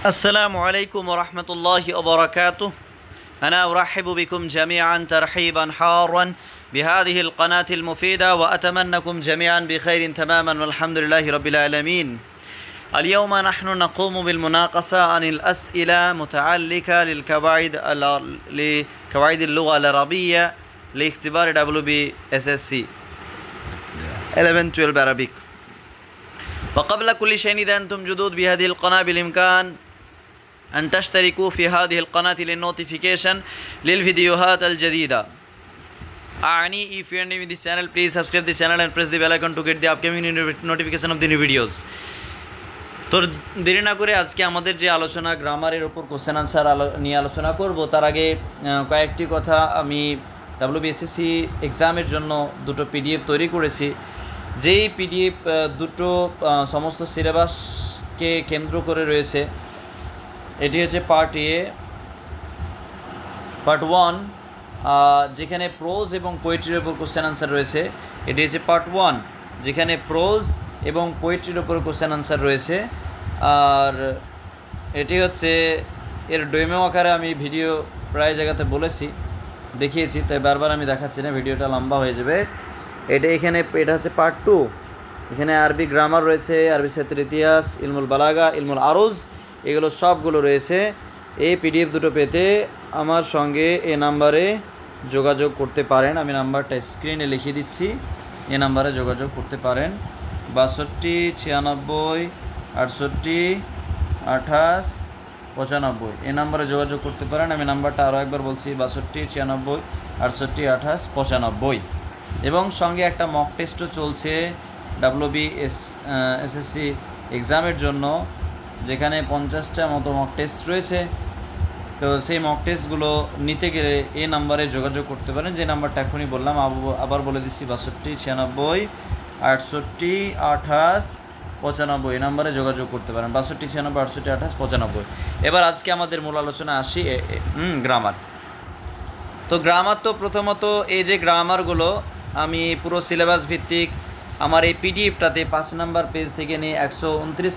السلام عليكم ورحمة الله وبركاته. أنا أرحب بكم جميعا ترحيبا حارا بهذه القناة المفيدة وأتمنىكم جميعا بخير تماما والحمد لله رب العالمين. اليوم نحن نقوم بالمناقشة عن الأسئلة متعلقة لقواعد اللغة العربية لاختبار WBSSC 11-12 Arabic. وقبل كل شيء إذا أنتم جدد بهذه القناة بالإمكان أن تشتركوا في هذه القناة للنوتيفيكيشن للفيديوهات الجديدة. If you are new in this channel, please subscribe this channel and press the bell icon to get the upcoming notification of the new videos. তো দেরি না করে আজকে আমাদের যে আলোচনা গ্রামারের উপর কোশ্চেন আনসার নিয়ে আলোচনা করব, তার আগে কয়েকটি কথা আমি WBSSC এক্সামের জন্য দুটো পিডিএফ তৈরি করেছি। যেই পিডিএফ দুটো সমস্ত সিলেবাসকে কেন্দ্র করে রয়েছে। এটি হচ্ছে পার্ট ওয়ান, যেখানে প্রোজ এবং পোয়েট্রির ওপর কোশ্চেন আনসার রয়েছে। এটি হচ্ছে পার্ট ওয়ান, যেখানে প্রোজ এবং পোয়েট্রির ওপর কোশ্চেন আনসার রয়েছে। আর এটি হচ্ছে এর ডেমো আকারে আমি ভিডিও প্রায় জায়গাতে দেখিয়েছি, তাই বারবার আমি দেখাচ্ছি না, ভিডিওটা লম্বা হয়ে যাবে। এটা হচ্ছে পার্ট টু। এখানে আরবি গ্রামার রয়েছে, আরবি সাহিত্যের ইতিহাস, ইলমুল বালাগা, ইলমুল আরুজ, এগুলো সবগুলো রয়েছে। এই পিডিএফ দুটো পেতে আমার সঙ্গে এই নাম্বারে যোগাযোগ করতে পারেন। আমি নাম্বারটা স্ক্রিনে লিখিয়ে দিচ্ছি, এই নাম্বারে যোগাযোগ করতে পারেন। 62 96 68 28 95, এই নাম্বারে যোগাযোগ করতে পারেন। আমি নাম্বারটা আরও একবার বলছি, 62 96 68 28 95। এবং সঙ্গে একটা মক টেস্টও চলছে WBSSC এক্সামের জন্য, যেখানে 50টা মতো মক টেস্ট রয়েছে। তো সেই মক টেস্টগুলো নিতে গেলে এই নাম্বারে যোগাযোগ করতে পারেন, যে নাম্বারটা এখনই বললাম, আবার বলে দিচ্ছি, 62 96 68 28 95, এই নাম্বারে যোগাযোগ করতে পারেন, 62 96 68 28 95। এবার আজকে আমাদের মূল আলোচনা আসি, গ্রামার। তো গ্রামার তো প্রথমত এই যে গ্রামারগুলো আমি পুরো সিলেবাস ভিত্তিক আমার এই পিডিএফটাতে 5 নাম্বার পেজ থেকে নিয়ে 129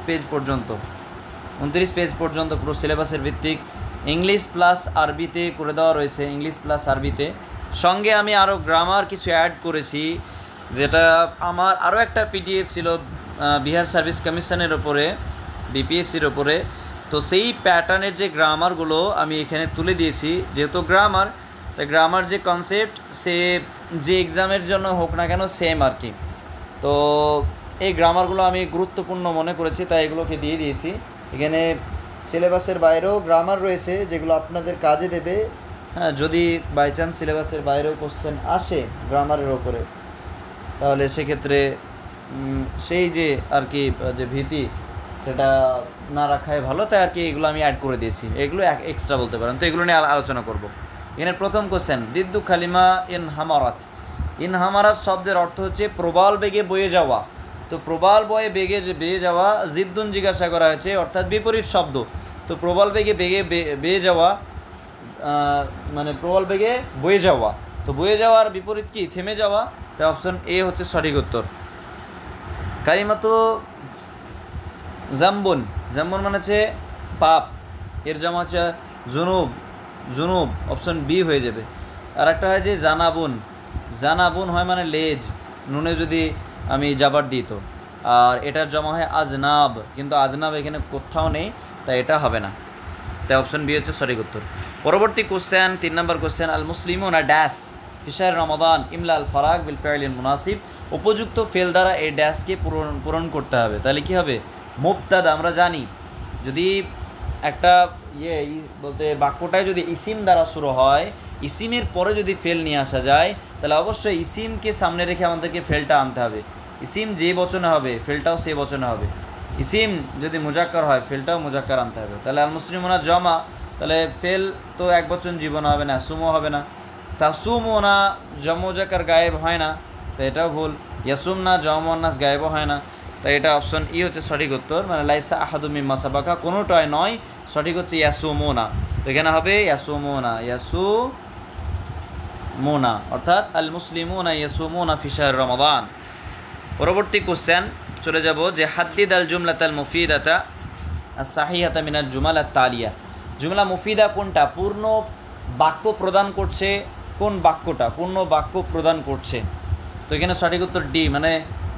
পেজ পর্যন্ত পুরো সিলেবাসের ভিত্তিক ইংলিশ প্লাস আরবিতে করে দেওয়া রয়েছে, ইংলিশ প্লাস আরবিতে। সঙ্গে আমি আরও গ্রামার কিছু অ্যাড করেছি, যেটা আমার আরও একটা পিডিএফ ছিল বিহার সার্ভিস কমিশনের ওপরে, BPSCর ওপরে। তো সেই প্যাটার্নের যে গ্রামারগুলো আমি এখানে তুলে দিয়েছি। যেহেতু গ্রামার, তাই গ্রামার যে কনসেপ্ট সে যে এক্সামের জন্য হোক না কেন সেম আর কি। তো এই গ্রামারগুলো আমি গুরুত্বপূর্ণ মনে করেছি, তাই এগুলোকে দিয়ে দিয়েছি। এখানে সিলেবাসের বাইরেও গ্রামার রয়েছে, যেগুলো আপনাদের কাজে দেবে। হ্যাঁ, যদি বাই চান্স সিলেবাসের বাইরেও কোশ্চেন আসে গ্রামারের ওপরে, তাহলে সেক্ষেত্রে সেই যে আর কি যে ভীতি, সেটা না রাখাই ভালো। তাই আর কি এগুলো আমি অ্যাড করে দিয়েছি, এগুলো এক্সট্রা বলতে পারেন। তো এগুলো নিয়ে আলোচনা করব। এখানে প্রথম কোশ্চেন, দিদ্দু খালিমা ইনহামারাত শব্দের অর্থ হচ্ছে প্রবল বেগে বয়ে যাওয়া। তো প্রবল বেগে বেয়ে যাওয়া, জিদ্দুন জিজ্ঞাসা করা হয়েছে, অর্থাৎ বিপরীত শব্দ। তো প্রবল বেগে বেয়ে যাওয়া মানে প্রবল বেগে বয়ে যাওয়া। তো বয়ে যাওয়ার বিপরীত কি? থেমে যাওয়া। তাই অপশন এ হচ্ছে সঠিক উত্তর। কালিমাতু জাম্বুন মানে হচ্ছে পাপ, এর জমা হচ্ছে জুনুব, অপশন বি হয়ে যাবে। আর একটা হয় যে জানাবুন হয় মানে লেজ, নুনে যদি আমি জাবার দিই তো। আর এটার জমা হয় আজনাব, কিন্তু আজনাব এখানে কোথাও নেই, তাই এটা হবে না। তাই অপশন বি হচ্ছে সঠিক উত্তর। পরবর্তী কোশ্চেন, 3 নম্বর কোশ্চেন, আল মুসলিমুনা ড্যাশ ফি শাহরি রমাদান ইমলা আল ফারাক বিল ফাইলিল মুনাসিব। উপযুক্ত ফেল দ্বারা এই ড্যাশকে পূরণ করতে হবে। তাহলে কি হবে? মুবতাদা। আমরা জানি যদি একটা বলতে বাক্যটায় যদি ইসিম দ্বারা শুরু হয়, ইসিমের পরে যদি ফেল নিয়ে আসা যায়, তাহলে অবশ্যই ইসিমকে সামনে রেখে আমাদেরকে ফেলটা আনতে হবে। ইসিম যে বচনে হবে, ফেলটাও সেই বচনে হবে। ইসিম যদি মুজাক্কার হয়, ফেলটাও মুজাক্কার আনতে হবে। তাহলে আল মুসলিমুনা জমা, তাহলে ফেল তো এক বচন জীবন হবে না, সুমো হবে না। তাসুমুনা জম মুজাক্কার গায়েব হয় না, তো এটাও ভুল। ইয়াসুমনা জম মুয়ান্নাস গায়েবও হয় না, তাই এটা অপশন ই হচ্ছে সঠিক উত্তর। মানে লাইসা আহাদু মিম্মা সাবাকা, কোনোটাই নয়, সঠিক হচ্ছে ইয়াসুমুনা। তো এখানে হবে ইয়াসুমুনা, অর্থাৎ আল মুসলিমুনা ইয়াসুমুনা ফি শাহরি রমাদান। পরবর্তী কোশ্চেন চলে যাব, যে হাদ্দিদ আল জুমলাতাল মুফিদাতা সাহিহাতা মিনাল জুমাল তালিয়া। জুমলা মুফিদা কোনটা? পূর্ণ বাক্য প্রদান করছে। কোন বাক্যটা পূর্ণ বাক্য প্রদান করছে? তো এখানে সঠিক উত্তর ডি, মানে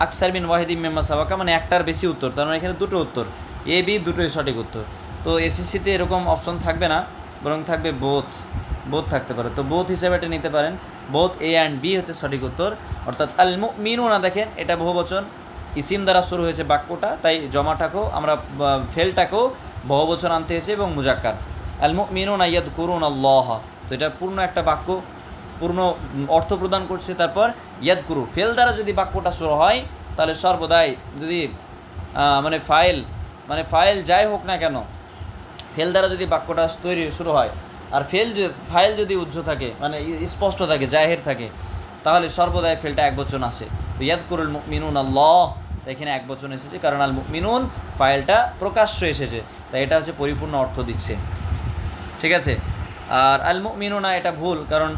আকসার বিন ওয়াহিদি মিম্মা সাবাকা, মানে একটার বেশি উত্তর। তার মানে এখানে দুটো উত্তর, এ বি দুটোই সঠিক উত্তর। তো এসএসসিতে এরকম অপশন থাকবে না, বরং থাকবে বোথ থাকতে পারে। তো বোথ হিসেবে এটা নিতে পারেন। বোথ এ অ্যান্ড বি হচ্ছে সঠিক উত্তর। অর্থাৎ আল মুমিনুনা, দেখেন এটা বহুবচন, ইসিম দ্বারা শুরু হয়েছে বাক্যটা, তাই জমাটাকেও আমরা ফেলটাকেও বহুবচন আনতে হয়েছে এবং মুজাক্কার। আল মুমিনুনা ইয়াযকুরুনাল্লাহ, তো এটা পূর্ণ একটা বাক্য, পূর্ণ অর্থ প্রদান করছে। তারপর ইয়াযকুরু, ফেল দ্বারা যদি বাক্যটা শুরু হয় তাহলে সর্বদাই যদি মানে ফাইল যাই হোক না কেন, ফেল দ্বারা যদি বাক্যটা শুরু হয় আর ফাইল যদি উজ্জ্ব থাকে, মানে স্পষ্ট থাকে, জাহের থাকে, তাহলে সর্বদাই ফেলটা এক বচন আসে। তো ইয়াযকুরুল মুমিনুন আল্লাহ, এখানে এক বচন এসেছে কারণ আল মুমিনুন ফাইলটা প্রকাশ্য এসেছে, তাই এটা হচ্ছে পরিপূর্ণ অর্থ দিচ্ছে। ঠিক আছে। আর আল মুমিনুনা এটা ভুল, কারণ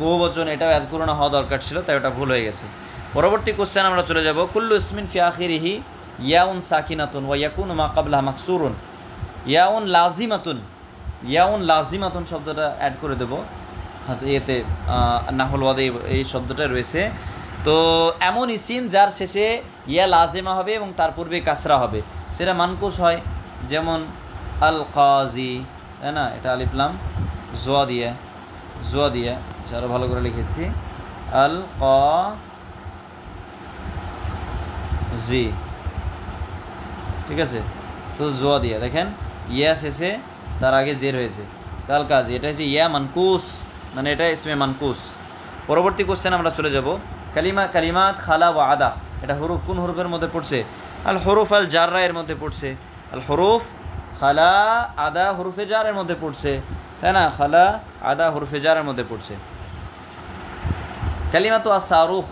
বহু বচন, এটাও ইয়াযকুরুনা হওয়া দরকার ছিল, তাই ওটা ভুল হয়ে গেছে। পরবর্তী কোশ্চেন আমরা চলে যাব। কুল্লু ইসমিন ফি আখিরিহি ইয়াউন সাকিনাতুন ওয়া ইয়াকুনু মা ক্বাবলাহা মাকসুরুন। ইয়াউন লাজিমাতুন শব্দটা অ্যাড করে দেবো এতে, নাহুল ওয়াদে এই শব্দটা রয়েছে। তো এমন ইসিম যার শেষে ইয়া লাজিমা হবে এবং তার পূর্বে কাসরা হবে, সেটা মানকুস হয়। যেমন আল কাজি, তাই না, এটা আলিফ লাম জোয়া দিয়ে আরও ভালো করে লিখেছি, আল কাজি, ঠিক আছে। তো জোয়া দিয়ে দেখেন ইয়া শেষে তার আগে জের হয়েছে, কাল কাজি, এটা হচ্ছে ইয়া মানকুস, মানে এটা ইসমে মানকুস। পরবর্তী কোশ্চেন আমরা চলে যাব। কালিমাত খালা ওয়া আদা, এটা হরুফ কোন হরুফের মধ্যে পড়ছে? আল হরুফ আল জাররা এর মধ্যে পড়ছে। আল হরুফ খালা আদা হরুফে জারের মধ্যে পড়ছে, তাই না, খালা আদা হরুফে জারের মধ্যে পড়ছে। কালিমাতু আস-সারুখ,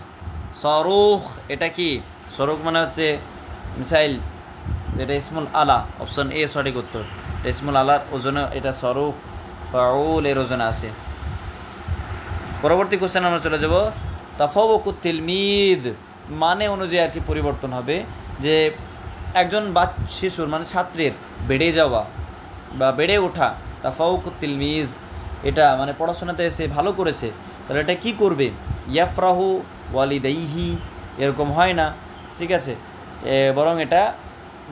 সারুখ এটা কি? সরুখ মানে হচ্ছে মিসাইল, যেটা ইসমুল আলা, অপশন এ সঠিক উত্তর। ইসমুল আলার ওজনে এটা সরুখ ফাউল এর ওজনে আছে। পরবর্তী কোশ্চেন আমরা চলে যাব। তাফাওকুত তিলমিদ, মানে অনুযায়ী আর কি পরিবর্তন হবে, যে একজন শিশুর মানে ছাত্রের বেড়ে যাওয়া বা বেড়ে ওঠা, তাফাওকুত তিলমিজ, এটা মানে পড়াশোনাতে এসে ভালো করেছে, তাহলে এটা কি করবে? ইয়াফরাহু ওয়ালিদাইহি, এরকম হয় না, ঠিক আছে, বরং এটা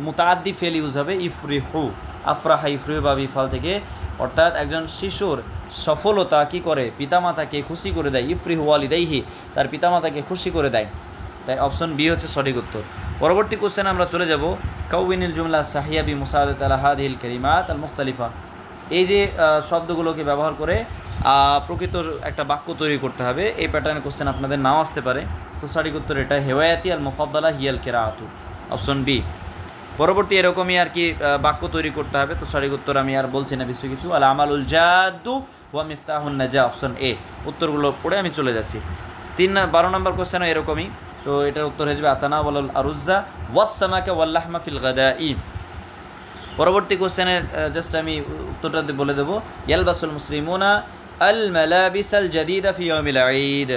মুতাআদ্দি ফেল ইউজ হবে, ইফরিহু, আফরাহা ইফরিহু বা বিফাল থেকে। অর্থাৎ একজন শিশুর সফলতা কি করে? পিতামাতাকে খুশি করে দেয়। ইফরিহু ওয়ালিদাইহি, তার পিতামাতাকে খুশি করে দেয়, তাই অপশন বি হচ্ছে সঠিক উত্তর। পরবর্তী কোশ্চেন আমরা চলে যাব। কাউইনিল জুমলা সাহিয়া বি মুসাআদাত আলা হাদিহিল কালিমাত আল মুখতালিফা, এই যে শব্দগুলোকে ব্যবহার করে প্রকৃত একটা বাক্য তৈরি করতে হবে। এই প্যাটার্নের কোশ্চেন আপনাদের নাও আসতে পারে, তো সঠিক উত্তর এটা হেওয়ায়াতি আল মুফাদ্দালা হিয়াল কিরাআতু, অপশন বি। পরবর্তী এরকমই আর কি বাক্য তৈরি করতে হবে, তো সঠিক উত্তর আমি আর বলছি না বেশি কিছু। আল আমালুল জাদ্দু ওয়া মিফতাহুন নাজা, অপশন এ। উত্তরগুলো পড়ে আমি চলে যাচ্ছি। 12 নম্বর কোশ্চেনও এরকমই, তো এটার উত্তর হয়ে যাবে আতানাওয়ালুল আরুজ্জা ওয়াস-সামাকা ওয়াল-লাহমা ফিল গাদাই। পরবর্তী কোশ্চেনের জাস্ট আমি উত্তরটা বলে দেবো। ইয়ালবাসুল মুসলিমুনা আল মালাবিসাল জাদিদা ফি ইয়াউমিল ঈদ।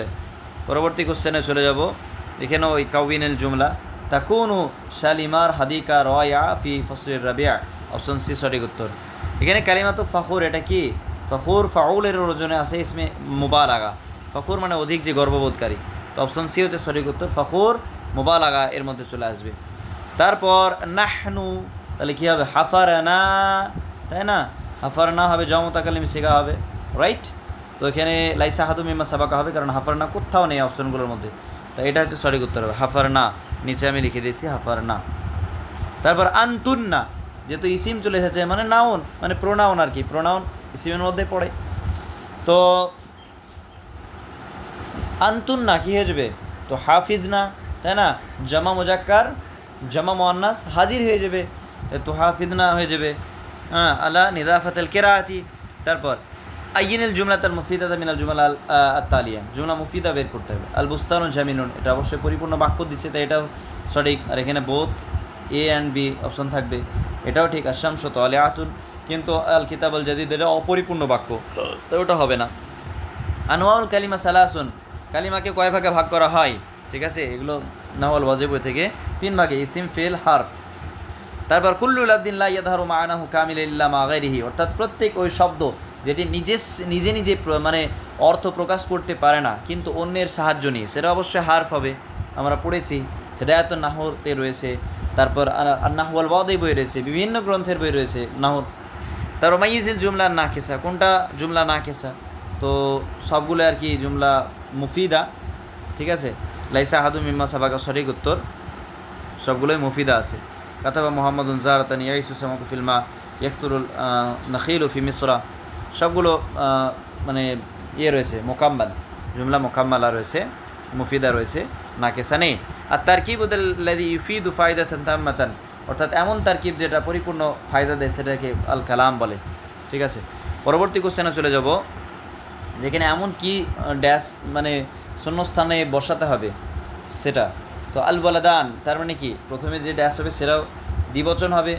পরবর্তী কোশ্চেনে চলে যাব। এখানেও ওই কাউইনুল জুমলা তাকুনু শালিমার হাদিকা রায়া ফি ফসলির রাবিয়া, অপশন সি সঠিক উত্তর। এখানে কালিমাতু ফখুর, এটা কি? ফখুর ফাউলের ওজনে আছে ইসমে মুবালাগা, ফখুর মানে অধিক যে গর্ববোধকারী, তো অপশন সি হচ্ছে সঠিক উত্তর, ফখুর মুবালাগা এর মধ্যে চলে আসবে। তারপর নাহনু, তাহলে কী হবে? হাফারানা, তাই না, হাফারানা হবে, জমু তাকালিম শেখা হবে, রাইট। তো এখানে লাইসা হাদু মিম্মা সাবাকা হবে, কারণ হাফারানা কোথাও নেই অপশনগুলোর মধ্যে, তো এটা হচ্ছে সঠিক উত্তর হবে হাফারনা, নিচে আমি লিখে দিয়েছি হাফারনা। তারপর আনতুন্না, যেহেতু ইসিম চলে এসেছে, মানে নাউন, মানে প্রোনাউন আর কি, প্রোনাউন ইসিমের মধ্যে পড়ে, তো আনতুন্না কী হয়ে যাবে? তো হাফিজনা, তাই না, জামা মুজাক্কার জামা মুআন্নাস হাজির হয়ে যাবে, তো হাফিজনা হয়ে যাবে। হ্যাঁ, আলা নিদাফাতুল কিরাআতি। তারপর আইয়িনুল জুমলাতাল মুফিদাতা মিনাল জুমাল আত-তালিয়া, জুমলা মুফিদা বের করতে হবে। আল বুস্তানুন জামিনুন, এটা অবশ্যই পরিপূর্ণ বাক্য দিচ্ছে, তাই এটাও সঠিক। আর এখানে both A and B option থাকবে, এটাও ঠিক। আশ-শামসু তালিআতুন, কিন্তু আল কিতাবুল জাদিদ এটা অপরিপূর্ণ বাক্য, তো ওটা হবে না। আনওয়াউল কালিমা সালাসুন, কালিমাকে কয় ভাগে ভাগ করা হয়? ঠিক আছে, এগুলো নাহওয়াল ওয়াজিব থেকে 3 ভাগে, ইসিম ফিল হারফ। তারপর কুল্লু লাফদিন লা ইয়াযহারু মা'নাহু কামিলা ইল্লা মা গায়রিহি, অর্থাৎ প্রত্যেক ওই শব্দ যেটি নিজে নিজে মানে অর্থ প্রকাশ করতে পারে না কিন্তু অন্যের সাহায্য নিয়ে, সেটা অবশ্যই হারফ হবে। আমরা পড়েছি হিদায়াতুন নাহতে রয়েছে, তারপর আন-নাহু ওয়াল ওয়াদি বই রয়েছে, বিভিন্ন গ্রন্থের বই রয়েছে নাহর। তারপর মাইয়িজিল জুমলা নাকিসা, কোনটা জুমলা নাকিসা? তো সবগুলো আর কি জুমলা মুফিদা, ঠিক আছে। লাইসা আহাদুম মিম্মা সাবাকা সঠিক উত্তর, সবগুলোই মুফিদা আছে। কাতাবা মুহাম্মাদুন জারাতান ইয়াইসু সামাকু ফিলমা ইয়াকতুরুল নাখিলু ফি মিসরা, সবগুলো মানে ইয়ে রয়েছে মোকাম্মাল, জুমলা মোকাম্মালা রয়েছে, মুফিদা রয়েছে, নাকিসা নেই। আর তারকিবুল্লাযী ইউফিদু ফায়দাতান তাম্মাতান, অর্থাৎ এমন তারকিব যেটা পরিপূর্ণ ফায়দা দেয় সেটাকে আল কালাম বলে, ঠিক আছে। পরবর্তী কোশ্চেনে চলে যাব, যেখানে এমন কি ড্যাশ মানে শূন্যস্থানে বসাতে হবে সেটা। তো আল ওয়ালাদান তার মানে কি, প্রথমে যে ড্যাশ হবে সেটাও দ্বিবচন হবে।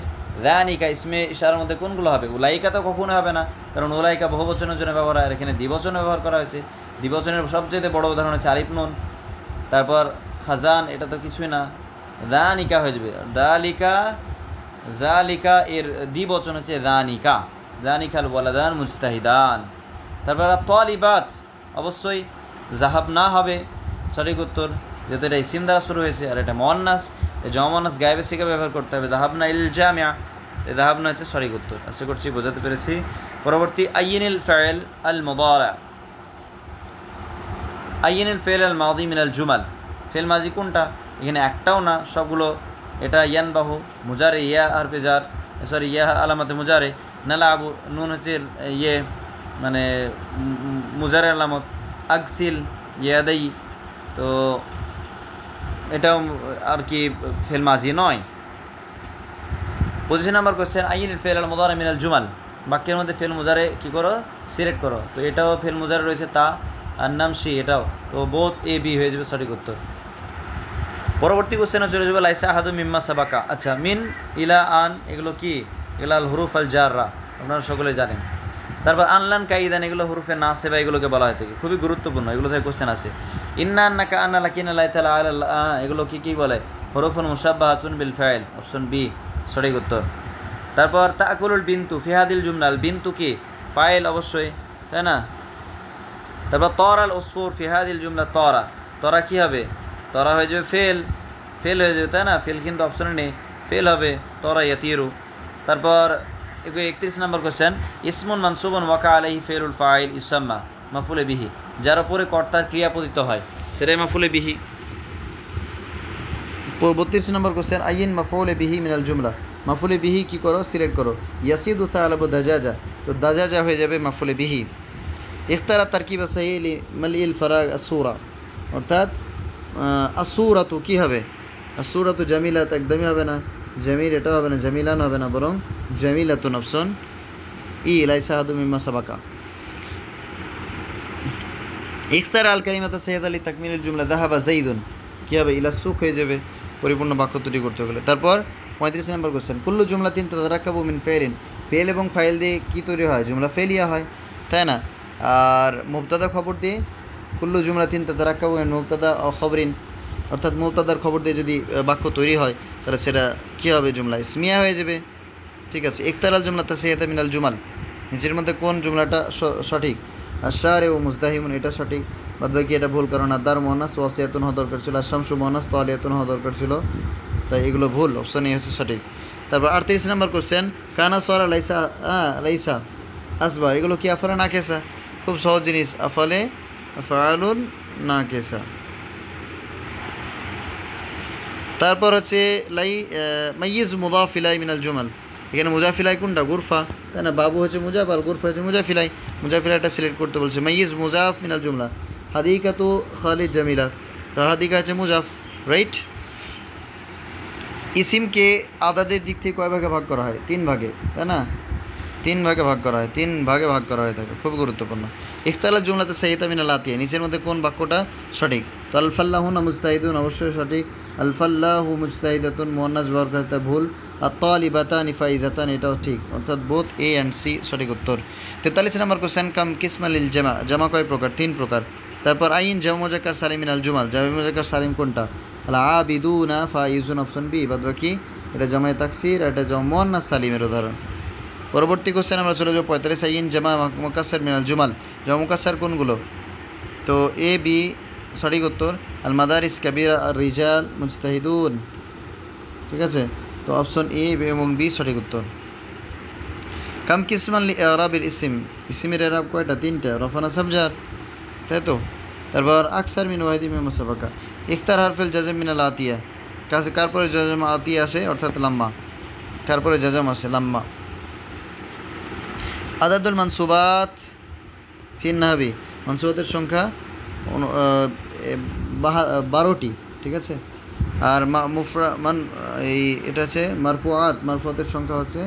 রানিকা ইসমে ইশারার মধ্যে কোনগুলো হবে? উলাইকা তো কখনো হবে না, কারণ উলাইকা বহুবচনের জন্য ব্যবহার হয়, এখানে দ্বিবচনে ব্যবহার করা হয়েছে। দ্বিবচনের সবচেয়ে বড় উদাহরণ হচ্ছে আলিফ নুন। তারপর খাজান, এটা তো কিছুই না, রানিকা হয়ে যাবে। দালিকা, জালিকা এর দ্বিবচন হচ্ছে রানিকা, রানিকাল ওয়ালাদান মুজতাহিদান। তারপর তালিবাত, অবশ্যই জাহাব না হবে সঠিক উত্তর, যেহেতু এটা ইসিম দ্বারা শুরু হয়েছে আর এটা মুয়ান্নাস, এই মুয়ান্নাস গায়েবে সিগা ব্যবহার করতে হবে। যাহাবনা ইল জামিয়া, এই যাহাবনা হচ্ছে সঠিক উত্তর। আশা করছি বোঝাতে পেরেছি। পরবর্তী আইয়িনিল ফাইল আল মুদারা, আইয়িনিল ফাইল আল মাদি মিনাল জুমাল, ফেল মাজি কোনটা? এখানে একটাও না, সবগুলো। এটা ইয়ানবাহু, মুজারে ইয়া হারফে জার, সরি ইয়া আলামাতে মুজারে, নালাবু নুন হচ্ছে ইয়ে মানে মুজারে আলামত, আগসিল ইয়াদাই, তো এটাও আর কি ফেল মাজি নয়। 25 নম্বর কোশ্চেন, আইয়িনিল ফাইল আল মুদারা মিনাল জুমাল, বাক্যের মধ্যে ফেল মুজারে কী করো? সিলেক্ট করো। তো এটাও ফেল মুজারে রয়েছে তা, আর নামশি, এটাও তো বোথ এ বি হয়ে যাবে সঠিক উত্তর। পরবর্তী কোশ্চেনে চলে যাবে, লাইসা আহাদু মিম্মা সাবাকা। আচ্ছা, মিন, ইলা, আন এগুলো কি? এগুলো আল হুরুফ আল জাররা, আপনারা সকলে জানেন। তারপর আনলান, কাইদান এগুলো হুরুফে নাসিবা, এগুলোকে বলা হয় থাকে, খুবই গুরুত্বপূর্ণ, এগুলো থেকে কোশ্চেন আছে। ইন্না আন্নাকা আন্না লাকিনা লা তাআলা আলা, এগুলো কি বলে? হুরুফুন মুশাব্বাহাতুন বিল ফাইল, অপশন বি সঠিক উত্তর। তারপর তাকুলুল বিনতু ফি হাদিল জুমলাল, বিনতু কি? ফাইল অবশ্যই, তাই না? তারপর তরাল উসফুর ফি হাদিল জুমলা, তরা, তরা কি হবে? তরা হয়ে যাবে ফেল, ফেল হয়ে যাবে, তাই না? ফেল কিন্তু অপশনে নেই, ফেল হবে তরা ইয়াতিরু। তারপর 31 নম্বর কোশ্চেন, ইসমুন মানসুবুন ওয়াকা আলাইহি ফেলুল ফাইল ইসাম্মা মাফুলে বিহি, যার উপরে কর্তার ক্রিয়া পতিত হয় সেটাই মাফুলে বিহি। 32 নম্বর কোশ্চেন, আইন মাফুলে বিহি মিনাল জুমলা, মাফুলে বিহি কি করো? সিলেক্ট করো। ইয়াসিদু সালাবু দাজাজা, তো দাজাজা হয়ে যাবে মাফুলে বিহি। ইখতারা তারকিব সাহিলি মালিল ফারাগ আসুরা, অর্থাৎ আসুরাতু কি হবে? আসুরাতু জামিলাত একদমই হবে না, জামিল এটাও হবে না, জামিলান হবে না, বরং জামিলাতুন অপশন ই, লাইসা আহাদু মিম্মা সাবাকা। ইখতারা আল কালিমাতা সাইয়্যিদ আলী তাকমিলুল জুমলা যাহাবা যাইদুন, কি হবে? ইলা সুক হয়ে যাবে পরিপূর্ণ বাক্য তৈরি করতে গেলে। তারপর 35 নম্বর কোশ্চেন, কুল্লু জুমলাতিন তাতারাক্কাবু মিন ফাইলিন, ফেল এবং ফাইল দিয়ে কি তৈরি হয়? জুমলা ফেলিয়া হয়, তাই না? আর মুবতাদা খবর দিয়ে, কুল্লু জুমলাতিন তাতারাক্কাবু মিন মুবতাদা ও খবরিন, অর্থাৎ মুবতাদার খবর দিয়ে যদি বাক্য তৈরি হয় তাহলে সেটা কী হবে? জুমলা ইসমিয়া হয়ে যাবে, ঠিক আছে। ইখতারাল জুমলা তাসিয়াতা মিনাল জুমাল, নিচের মধ্যে কোন জুমলাটা সঠিক? আশারে ও মুজদাহিমুন, এটা সঠিক, বাদ বাকি এটা ভুল, কারণ আদার মোহানাস ওয়াসিয়াতুন হওয়া দরকার ছিল, আর শামসু মোহানাস তালিয়াতুন হওয়া দরকার ছিল, তাই এগুলো ভুল, অপশন এ হচ্ছে সঠিক। তারপর 38 নম্বর কোশ্চেন, কানা সোয়ারা লাইসা লাইসা আসবা, এগুলো কি আফালে না কেসা? খুব সহজ জিনিস, আফালে ফাআলুন না কেসা। তারপর হচ্ছে মাইয়িজ মুদাফ ইলাই মিনাল জুমাল, এখানে মুজাফ ইলাই কোনটা? গুরফা, তাই না? বাবু হচ্ছে মুজাফ আর গুরফা হচ্ছে মুজাফ ইলাই, মুজাফ ইলাইটা সিলেক্ট করতে বলছে। মাইয়িজ মুজাফ মিনাল জুমলা, হাদিকা তো খালিদ জামিলা, তো হাদিকা হচ্ছে মুজাফ, রাইট। ইসিমকে আদাদের দিক থেকে কয় ভাগে ভাগ করা হয়? 3 ভাগে, তাই না? 3 ভাগে ভাগ করা হয়, 3 ভাগে ভাগ করা হয়ে থাকে, খুব গুরুত্বপূর্ণ। ইখতালাল জুমলাতে সাইয়্যিতা মিনাল আতিয়া, নিচের মধ্যে কোন বাক্যটা সঠিক? তো আলফাল্লাহুনা মুজতাহিদুন অবশ্যই সঠিক, আলফাল্লাহু মুজতাহিদাতুন মুয়ান্নাস ব্যবহার করতে ভুল, আর তালিবাতানি ফাইজাতান এটাও ঠিক, অর্থাৎ বোথ এ অ্যান্ড সি সঠিক উত্তর। 43 নম্বর কোশ্চেন, কাম কিসমালিল জামা, জামা কয় প্রকার? 3 প্রকার। তারপর আইন জামা মুজাক্কার সালিম মিনাল জুমাল, জামা মুজাক্কার সালিম কোনটা? আল আবিদুনা ফাইজুন অপশন বি, বাদ বাকি এটা জামায়ে তাকসির, এটা জামা মুয়ান্নাস সালিমের উদাহরণ। পরবর্তী কোশ্চেন আমরা চলে যাব 45 আইন জামা মুকাসসার মিনাল জুমাল। জামা মুকাসসার কোনগুলো? তো এ বি সঠিক উত্তর, আল মাদারিস কাবীরা আর রিজাল মুজতাহিদুন, ঠিক আছে। তো অপশন এ এবং বি সঠিক উত্তর। কাম কিসমান লি ইরাবিল ইসম, ইসমের ইরাব কয়টা? 3টা, রফা নাসব জার, তাই তো। তারপর আকসার মিন ওয়াহিদি মিন মুসাবাকা। ইখতার হারফিল জাজম মিনাল আতিয়া, কার পরে জাজম আতিয়া আসে অর্থাৎ লাম্মা, কার পরে জাজম আসে? লাম্মা। আদাদুল মানসুবাত ফিন নাহবি, মানসুবাতের সংখ্যা 12টি, ঠিক আছে। আর এই এটা হচ্ছে মারফুয়াতের সংখ্যা হচ্ছে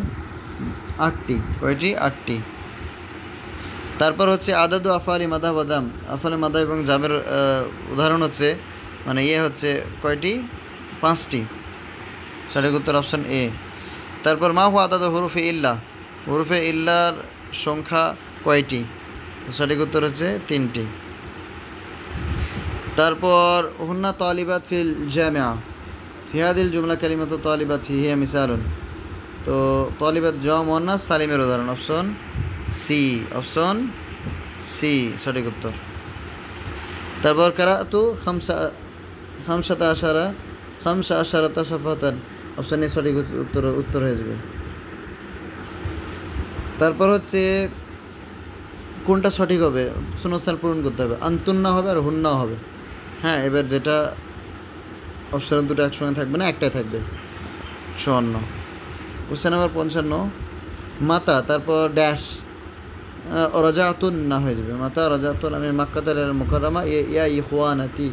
8টি। কয়টি? 8টি। তারপর হচ্ছে আদাদু আফালি মাদা বাদাম, আফালে মাদা এবং জামের উদাহরণ হচ্ছে মানে হচ্ছে কয়টি? 5টি। সঠিক উত্তর অপশন এ। তারপর মা হুয়া আদাদু হুরুফে ইল্লা, হুরুফে ইল্লার সংখ্যা কয়টি? সঠিক উত্তর হচ্ছে 3টি। তারপর হুন্না তালিবাত ফিল জামিয়া, ফিহাদিল জুমলা কালিমাতু তালিবাত হিয়া মিসালুন। তো তালিবাত জামা মুয়ান্নাস সালিমের উদাহরণ অপশন সি, অপশন সি সঠিক উত্তর। তারপর কারাতু খামসা আশারাতা সাফাতান, অপশন এ সঠিক উত্তর হয়ে যাবে। তারপর হচ্ছে কোনটা সঠিক হবে? শূন্যস্থান পূরণ করতে হবে, আন্তুন্না হবে আর হুন্না হবে। হ্যাঁ, এবার যেটা অপশন দুটো একসঙ্গে থাকবে না, একটাই থাকবে 54। কোশ্চেন নাম্বার 55, মাতা তারপর ড্যাশ রাজাতুন না হয়ে যাবে, মাতা রাজাতুন আমি মাক্কাতুল মুকাররমা ইয়া ইখওয়ানাতি।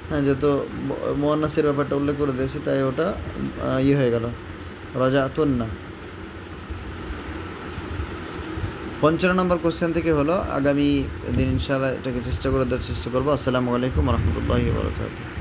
হ্যাঁ, যেহেতু মুয়ান্নাসের ব্যাপারটা উল্লেখ করে দিয়েছি তাই ওটা হয়ে গেল রাজাতুন না। 55 নম্বর কোশ্চেন থেকে হলো আগামী দিন ইনশাআল্লাহ এটাকে চেষ্টা করে দেওয়ার চেষ্টা করবো। আসসালামু আলাইকুম ওয়া রাহমাতুল্লাহি ওয়া বারাকাতুহু।